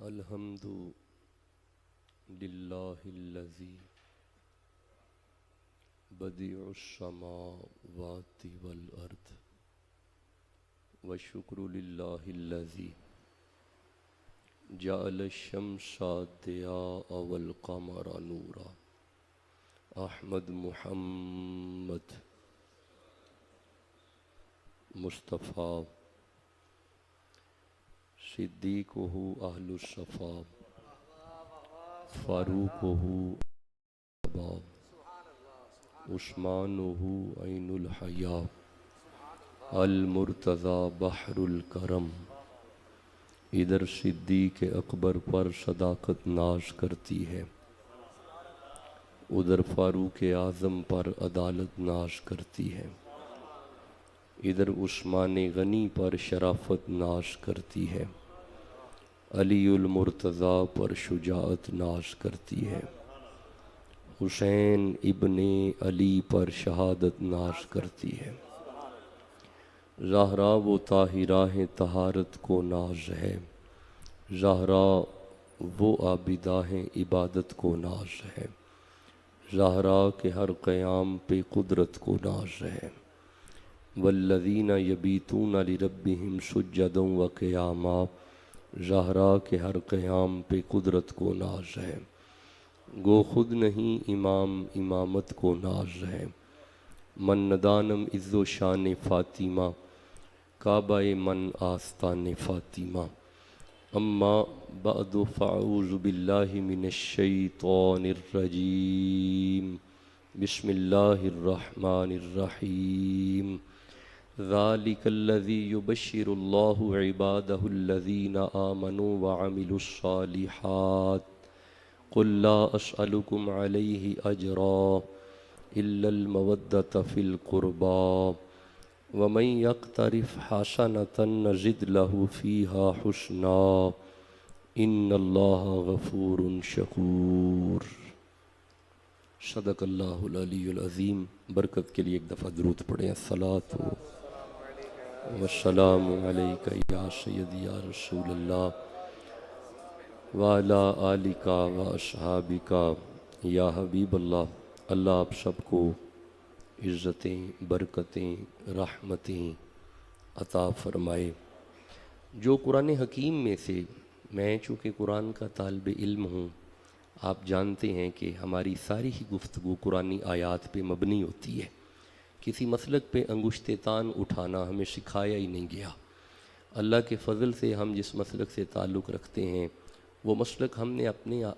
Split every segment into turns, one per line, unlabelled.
الحمد للہ الذی بدیع السماوات والارض والشکر للہ الذی جعل الشمس ضیاء والقمر نورا احمد محمد مصطفیٰ صدیقہ اہل الصفا فاروقہ عثمانہ عین الحیا المرتضی بحر الکرم۔ ادھر صدیق اکبر پر صداقت ناز کرتی ہے، ادھر فاروق اعظم پر عدالت ناز کرتی ہے، ادھر عثمان غنی پر شرافت ناز کرتی ہے، علی المرتضی پر شجاعت ناز کرتی ہے، حسین ابن علی پر شہادت ناز کرتی ہے، زہرا و طاہرہ طہارت کو ناز ہے، زہرا وہ عابدہ عبادت کو ناز ہے، زہرا کے ہر قیام پہ قدرت کو ناز ہے، والذین یبیتون لربہم سجدا و قیاما، زہرا کے ہر قیام پہ قدرت کو ناز ہے، گو خود نہیں امام امامت کو ناز ہے، من ندانم عز و شان فاطمہ کعبہ من آستان فاطمہ، اما بعد فاعوذ باللہ من الشیطان الرجیم، بسم اللہ الرحمن الرحیم، ذالک الذی یبشر اللہ عبادہ الذین آمنوا وعملوا الصالحات، قل لا اسألکم علیہ اجرا الا المودۃ فی القربى ومن یقترف حسنة نزد له فیہا حسنا ان اللہ غفور شکور۔ صدق اللہ العلی العظیم۔ برکت کے لیے ایک دفعہ درود پڑھیں۔ الصلاۃ والسلام علیک یا سیدی یا رسول اللہ وعلی آلک و اصحابک یا حبیب اللہ۔ اللہ آپ سب کو عزتیں، برکتیں، رحمتیں عطا فرمائے۔ جو قرآن حکیم میں سے، میں چونکہ قرآن کا طالب علم ہوں، آپ جانتے ہیں کہ ہماری ساری ہی گفتگو قرآنی آیات پہ مبنی ہوتی ہے، کسی مسلک پہ انگشت تان اٹھانا ہمیں سکھایا ہی نہیں گیا۔ اللہ کے فضل سے ہم جس مسلک سے تعلق رکھتے ہیں وہ مسلک ہم نے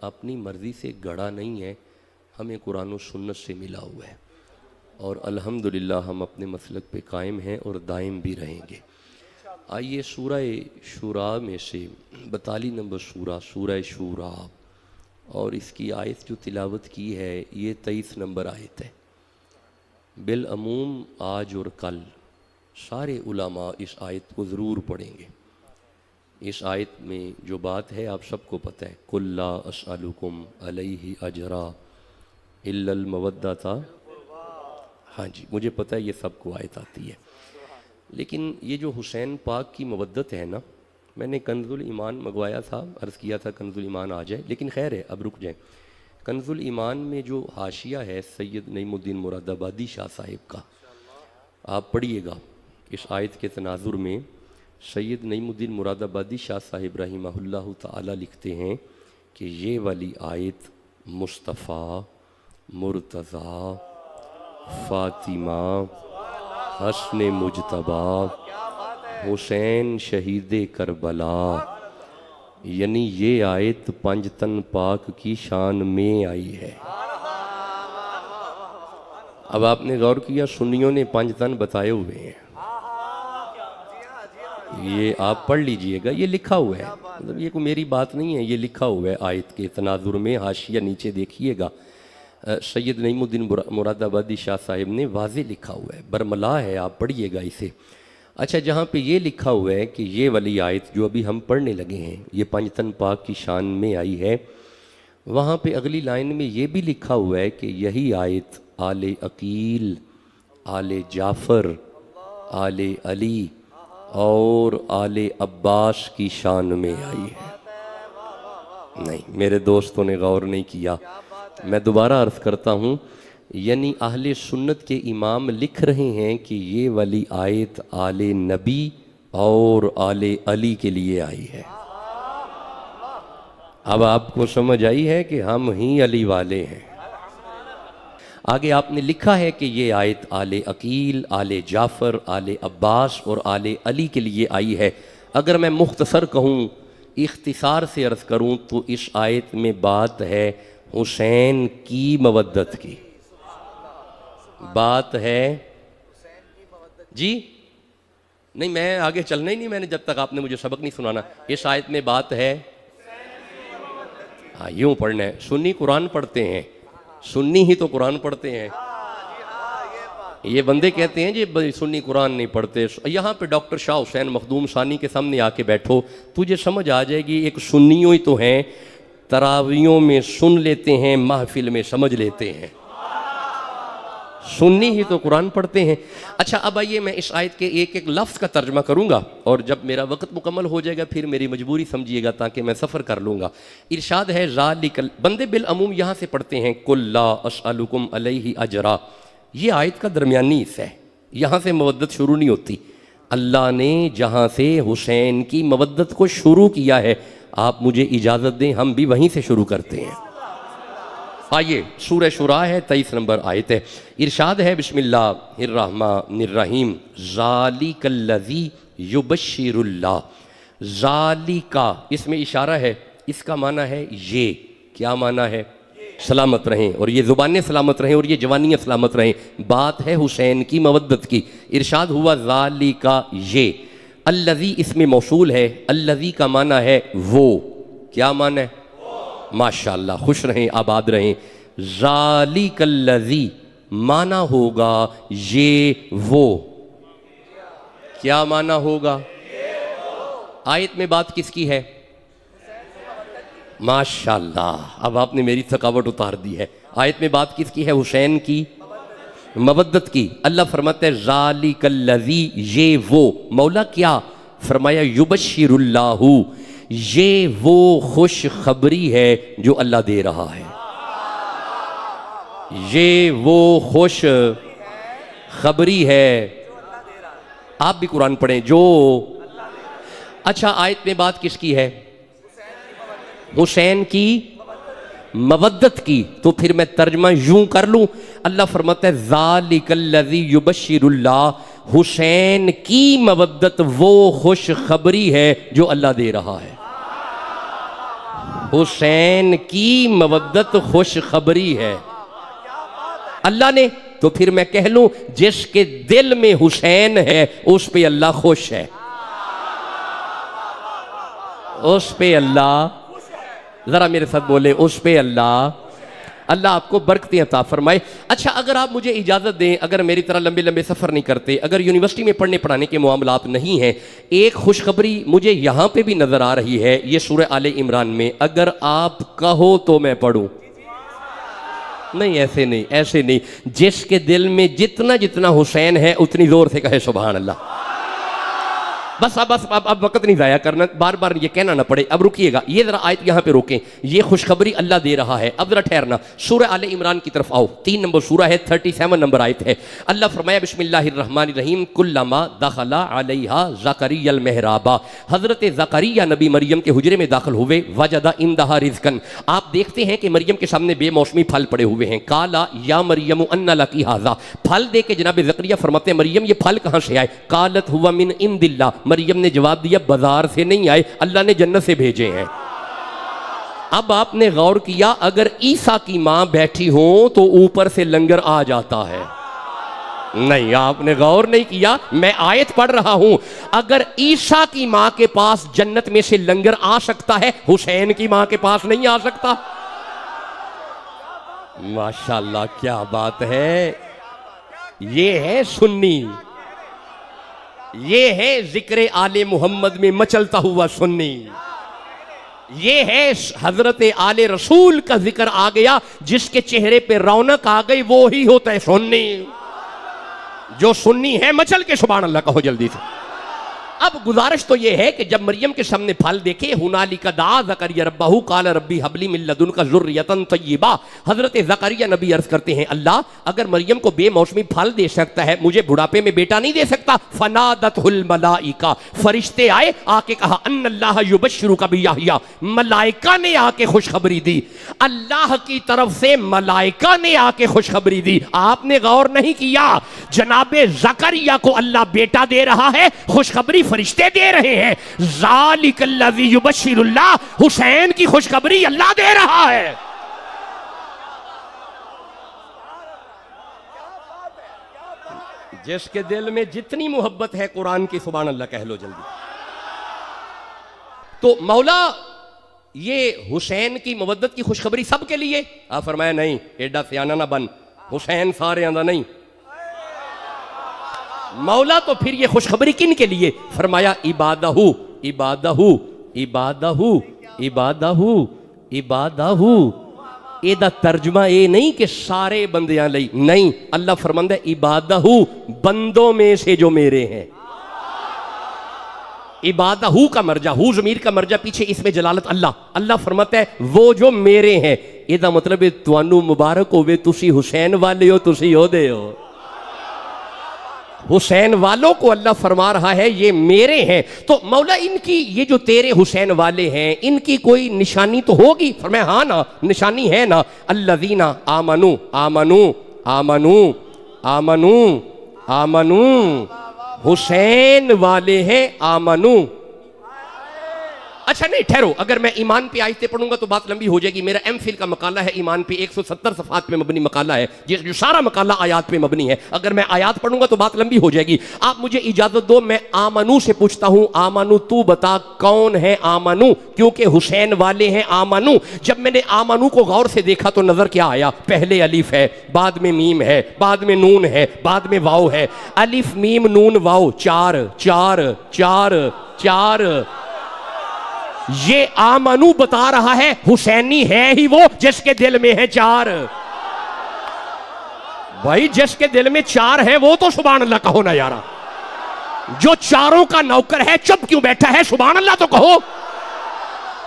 اپنی مرضی سے گڑھا نہیں ہے، ہمیں قرآن و سنت سے ملا ہوا ہے، اور الحمدللہ ہم اپنے مسلک پہ قائم ہیں اور دائم بھی رہیں گے۔ آئیے سورہ شورا میں سے 42 نمبر سورہ شورا، اور اس کی آیت جو تلاوت کی ہے یہ 23 نمبر آیت ہے۔ بالعموم آج اور کل سارے علماء اس آیت کو ضرور پڑھیں گے۔ اس آیت میں جو بات ہے آپ سب کو پتہ ہے، قُل لا اسألکم علیہ اجرا الا المودۃ۔ ہاں جی، مجھے پتہ ہے یہ سب کو آیت آتی ہے، لیکن یہ جو حسین پاک کی مودت ہے نا، میں نے کنز الایمان منگوایا تھا، عرض کیا تھا کنز الایمان آ جائے، لیکن خیر ہے اب رک جائیں۔ کنز الایمان میں جو حاشیہ ہے سید نعیم الدین مراد آبادی شاہ صاحب کا، آپ پڑھیے گا اس آیت کے تناظر میں۔ سید نعیم الدین مراد آبادی شاہ صاحب رحمہ اللہ تعالی لکھتے ہیں کہ یہ والی آیت مصطفیٰ، مرتضیٰ، فاطمہ، حسن مجتبیٰ، حسین شہید کربلا، یعنی یہ آیت پنجتن پاک کی شان میں آئی ہے۔ اب آپ نے غور کیا، سنیوں نے پنجتن بتائے ہوئے ہیں، یہ آپ پڑھ لیجئے گا، یہ لکھا ہوا ہے، مطلب یہ کوئی میری بات نہیں ہے، یہ لکھا ہوا ہے آیت کے تناظر میں، حاشیہ نیچے دیکھیے گا، سید نعیم الدین مراد آبادی شاہ صاحب نے واضح لکھا ہوا ہے، برملا ہے، آپ پڑھیے گا اسے۔ اچھا، جہاں پہ یہ لکھا ہوا ہے کہ یہ والی آیت جو ابھی ہم پڑھنے لگے ہیں یہ پنجتن پاک کی شان میں آئی ہے، وہاں پہ اگلی لائن میں یہ بھی لکھا ہوا ہے کہ یہی آیت آل عقیل، آل جعفر، آل علی اور آل عباس کی شان میں آئی ہے۔ نہیں، میرے دوستوں نے غور نہیں کیا. میں دوبارہ عرض کرتا ہوں، یعنی اہل سنت کے امام لکھ رہے ہیں کہ یہ والی آیت آل نبی اور آل علی کے لیے آئی ہے. اب آپ کو سمجھ آئی ہے کہ ہم ہی علی والے ہیں. آگے آپ نے لکھا ہے کہ یہ آیت آل عقیل، آل جعفر، آل عباس اور آل علی کے لیے آئی ہے. اگر میں مختصر کہوں، اختصار سے عرض کروں تو اس آیت میں بات ہے حسین کی مودت کی. بات ہے جی نہیں، میں آگے چلنا ہی نہیں، میں نے جب تک آپ نے مجھے سبق نہیں سنانا. اس آیت میں بات ہے، ہاں یوں پڑھنا ہے. سنی قرآن پڑھتے ہیں، سنی ہی تو قرآن پڑھتے ہیں. یہ بندے کہتے ہیں جی سنی قرآن نہیں پڑھتے. یہاں پہ ڈاکٹر شاہ حسین مخدوم ثانی کے سامنے آ کے بیٹھو، تجھے سمجھ آ جائے گی. ایک سنیوں ہی تو ہیں، تراویوں میں سن لیتے ہیں، محفل میں سمجھ لیتے ہیں. سنی ہی تو قرآن پڑھتے ہیں. اچھا اب آئیے میں اس آیت کے ایک ایک لفظ کا ترجمہ کروں گا، اور جب میرا وقت مکمل ہو جائے گا پھر میری مجبوری سمجھیے گا تاکہ میں سفر کر لوں گا. ارشاد ہے ذالک، بندے بالعموم یہاں سے پڑھتے ہیں قل لا اسألکم علیہ اجرا. یہ آیت کا درمیانی حصہ ہے، یہاں سے مودت شروع نہیں ہوتی. اللہ نے جہاں سے حسین کی مودت کو شروع کیا ہے، آپ مجھے اجازت دیں ہم بھی وہیں سے شروع کرتے ہیں. آئیے سورہ شورا ہے، 23 نمبر آیت ہے. ارشاد ہے بسم اللہ الرحمن الرحیم، ذالک الذی یبشر اللہ. ذالکا اس میں اشارہ ہے، اس کا معنی ہے یہ. کیا معنی ہے؟ سلامت رہیں، اور یہ زبانیں سلامت رہیں، اور یہ جوانیاں سلامت رہیں. بات ہے حسین کی مودت کی. ارشاد ہوا ذالکا یہ. الذی اس میں موصول ہے، الذی کا معنی ہے وہ. کیا معنی ہے؟ ماشاءاللہ، خوش رہیں، آباد رہیں. ذالک الذی معنی ہوگا یہ وہ. کیا معنی ہوگا؟ آیت میں بات کس کی ہے؟ ماشاءاللہ، اب آپ نے میری تھکاوٹ اتار دی ہے. آیت میں بات کس کی ہے؟ حسین کی مودت کی. اللہ فرماتا ہے ذالک الذی یہ وہ. مولا کیا فرمایا؟ یبشر اللہ، یہ وہ خوش خبری ہے جو اللہ دے رہا ہے. یہ وہ خوش خبری ہے. آپ بھی قرآن پڑھیں جو. اچھا آیت میں بات کس کی ہے؟ حسین کی مودت کی. تو پھر میں ترجمہ یوں کر لوں، اللہ فرماتا ہے ذالک الذی یبشر اللہ، حسین کی مودت وہ خوش خبری ہے جو اللہ دے رہا ہے. حسین کی مودت خوش خبری ہے اللہ نے. تو پھر میں کہہ لوں جس کے دل میں حسین ہے اس پہ اللہ خوش ہے. اس پہ اللہ، ذرا میرے ساتھ بولے، اس پہ اللہ آپ کو برکتیں عطا فرمائے. اچھا اگر آپ مجھے اجازت دیں، اگر میری طرح لمبے لمبے سفر نہیں کرتے، اگر یونیورسٹی میں پڑھنے پڑھانے کے معاملات نہیں ہیں، ایک خوشخبری مجھے یہاں پہ بھی نظر آ رہی ہے. یہ سورہ آل عمران میں، اگر آپ کہو تو میں پڑھوں. نہیں ایسے نہیں، ایسے نہیں. جس کے دل میں جتنا جتنا حسین ہے اتنی زور سے کہے سبحان اللہ. بس اب وقت نہیں ضائع کرنا، بار بار یہ کہنا نہ پڑے. اب رکیے گا، یہ ذرا آیت یہاں پہ روکیں. یہ خوشخبری اللہ دے رہا ہے. اب ذرا ٹھہرنا، سورہ آل عمران کی طرف آؤ. 3 نمبر سورہ ہے، 37 نمبر آیت ہے. اللہ فرمایا بسم اللہ الرحمن الرحیم، کلما دخل علیہا زکریا المحراب. حضرت زکریا نبی مریم کے حجرے میں داخل ہوئے. وجد عندہا رزقا، آپ دیکھتے ہیں کہ مریم کے سامنے بے موسمی پھل پڑے ہوئے ہیں. قالا یا مریم ان لکی ھذا، پھل دے کے جناب زکریا فرماتے ہیں مریم یہ پھل کہاں سے آئے؟ قالت ہوا من عند اللہ، مریم نے جواب دیا بازار سے نہیں آئے، اللہ نے جنت سے بھیجے ہیں. اب آپ نے غور کیا، اگر عیسیٰ کی ماں بیٹھی ہوں تو اوپر سے لنگر آ جاتا ہے. نہیں آپ نے غور نہیں کیا، میں آیت پڑھ رہا ہوں. اگر عیسیٰ کی ماں کے پاس جنت میں سے لنگر آ سکتا ہے، حسین کی ماں کے پاس نہیں آ سکتا. ماشاءاللہ کیا بات ہے. یہ ہے سنی، یہ ہے ذکر آل محمد میں مچلتا ہوا سنی. یہ ہے حضرت آل رسول کا ذکر آ گیا، جس کے چہرے پہ رونق آ گئی وہی ہوتا ہے سنی. جو سنی ہے مچل کے سبحان اللہ کہو جلدی سے. اب گزارش تو یہ ہے کہ جب مریم کے سامنے پھل دیکھے ہنالک دعا زکریا ربہ قال ربی ھب لی من لدنک ذریۃ طیبہ، حضرت زکریا نبی عرض کرتے ہیں اللہ اگر مریم کو بے موسمی پھل دے سکتا ہے مجھے بڑھاپے میں بیٹا نہیں دے سکتا؟ فنادتہ الملائکہ، فرشتے آئے آ کے کہا ان اللہ یبشرک بیحییٰ، ملائکہ نے آ کے خوشخبری دی، اللہ کی طرف سے ملائکہ نے آ کے خوشخبری دی۔ آپ نے غور نہیں کیا جناب زکریا کو اللہ بیٹا دے رہا ہے، خوشخبری فرشتے دے رہے ہیں۔ ذالک الذی یبشر اللہ، حسین کی خوشخبری اللہ دے رہا ہے۔ جس کے دل میں جتنی محبت ہے قرآن کی سبحان اللہ کہہ لو جلدی۔ تو مولا یہ حسین کی مودت کی خوشخبری سب کے لیے؟ آپ فرمایا نہیں، ایڈا سیانہ نہ بن، حسین سارے آندہ نہیں۔ مولا تو پھر یہ خوشخبری کن کے لیے؟ فرمایا عبادہ عبادہ عبادہ عبادہ عبادہ۔ اے دا ترجمہ اے نہیں کہ سارے بندیاں لئی، نہیں، اللہ فرماندہ ہے عبادہ بندوں میں سے جو میرے ہیں۔ عبادہ کا مرجع، ہو ضمیر کا مرجع پیچھے اس میں جلالت اللہ، اللہ فرماتا ہے وہ جو میرے ہیں۔ یہ دا مطلب ہے توانو مبارک ہوئے تسی حسین والے ہو، تسی ہو دے ہو۔ حسین والوں کو اللہ فرما رہا ہے یہ میرے ہیں۔ تو مولا ان کی یہ جو تیرے حسین والے ہیں ان کی کوئی نشانی تو ہوگی؟ فرمایا ہاں نا، نشانی ہے نا، الذین آمنو آمنو آمنو آمنو آمنو، حسین والے ہیں آمنو۔ اچھا نہیں ٹھہرو، اگر میں ایمان پہ آیتیں پڑھوں گا تو بات لمبی ہو جائے گی۔ میرا ایم فل کا مقالہ ہے ایمان پہ، 170 صفحات پہ مبنی مقالہ ہے، جو سارا مقالہ آیات پہ مبنی ہے۔ اگر میں آیات پڑھوں گا تو بات لمبی ہو جائے گی۔ آپ مجھے اجازت دو میں آمنو سے پوچھتا ہوں، آمنو تو بتا کون ہے آمنو؟ کیونکہ حسین والے ہیں آمنو۔ جب میں نے آمنو کو غور سے دیکھا تو نظر کیا آیا؟ پہلے الف ہے، بعد میں میم ہے، بعد میں نون ہے، بعد میں واو ہے۔ الف میم نون واو، چار چار چار چار۔ یہ آمنو بتا رہا ہے حسینی ہے ہی وہ جس کے دل میں ہے چار۔ بھائی جس کے دل میں چار ہے وہ تو سبحان اللہ کہو نا یارا۔ جو چاروں کا نوکر ہے چپ کیوں بیٹھا ہے؟ سبحان اللہ تو کہو۔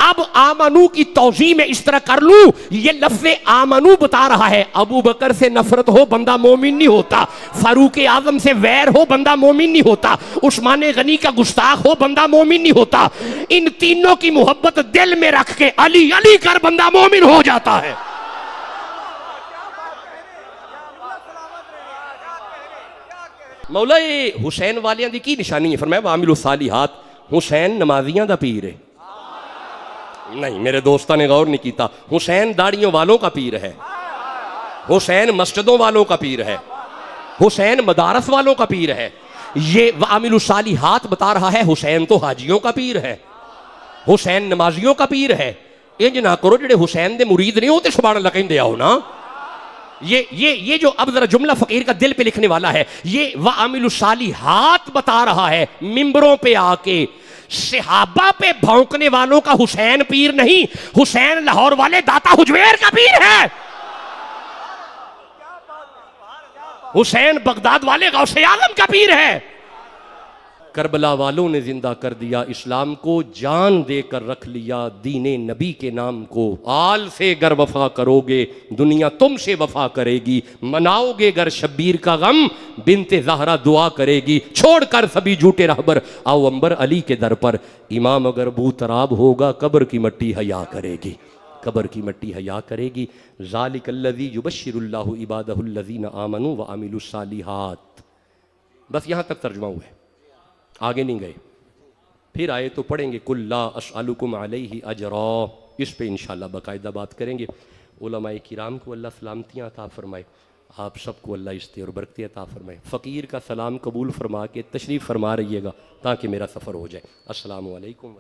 اب آمنو کی توضیح میں اس طرح کر لوں، یہ لفظ آمنو بتا رہا ہے ابو بکر سے نفرت ہو بندہ مومن نہیں ہوتا، فاروق اعظم سے ویر ہو بندہ مومن نہیں ہوتا، عثمان غنی کا گستاخ ہو بندہ مومن نہیں ہوتا، ان تینوں کی محبت دل میں رکھ کے علی علی کر بندہ مومن ہو جاتا ہے۔ مولا حسین والیاں دی کی نشانی ہے؟ فرمایا وعامل الصالحات، حسین نمازیاں دا پیر ہے۔ نہیں میرے دوستہ نے غور نہیں کیتا، حسین داڑیوں والوں کا پیر ہے، حسین مسجدوں والوں کا پیر ہے، حسین مدارس والوں کا پیر ہے۔ یہ وعامل الصالحات بتا رہا ہے حسین تو حاجیوں کا پیر ہے، حسین نمازیوں کا پیر ہے۔ انج نہ کرو جڑے حسین دے مرید نہیں ہوتے سبحان اللہ کہندے آؤ نا۔ یہ جو اب ذرا جملہ فقیر کا دل پہ لکھنے والا ہے، یہ وعامل الصالحات بتا رہا ہے ممبروں پہ آ کے صحابہ پہ بھونکنے والوں کا حسین پیر نہیں، حسین لاہور والے داتا حجویر کا پیر ہے، حسین بغداد والے غوث اعظم کا پیر ہے۔ کربلا والوں نے زندہ کر دیا اسلام کو، جان دے کر رکھ لیا دین نبی کے نام کو۔ آل سے گر وفا کرو گے دنیا تم سے وفا کرے گی، مناؤ گے گر شبیر کا غم بنت زہرا دعا کرے گی، چھوڑ کر سبھی جھوٹے رہبر آؤ انبر علی کے در پر، امام اگر بو تراب ہوگا قبر کی مٹی حیا کرے گی، قبر کی مٹی حیا کرے گی۔ ذالک الذی یبشر اللہ عبادہ الذین آمنوا وعملوا الصالحات۔ بس یہاں تک ترجمہ ہوا ہے، آگے نہیں گئے۔ پھر آئے تو پڑھیں گے کل لا اسألکم علیہ اجرا، اس پہ انشاءاللہ باقاعدہ بات کریں گے۔ علماء کرام کو اللہ سلامتیاں عطا فرمائے، آپ سب کو اللہ عزت اور برکت عطا فرمائے۔ فقیر کا سلام قبول فرما کے تشریف فرما رہیے گا تاکہ میرا سفر ہو جائے۔ السلام علیکم۔